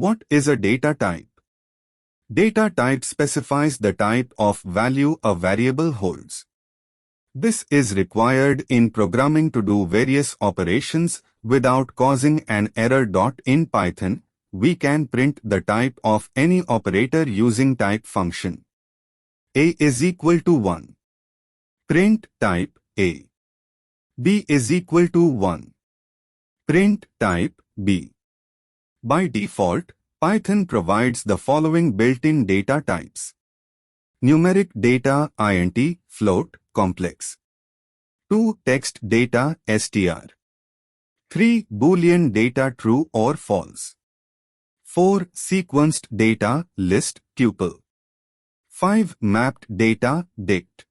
What is a data type? Data type specifies the type of value a variable holds. This is required in programming to do various operations without causing an error. In Python, we can print the type of any operator using type function. A is equal to 1. Print type A. B is equal to 1. Print type B. By default, Python provides the following built-in data types: numeric data int, float, complex; 2 text data str; 3 boolean data true or false; 4 sequenced data list, tuple; 5 mapped data dict;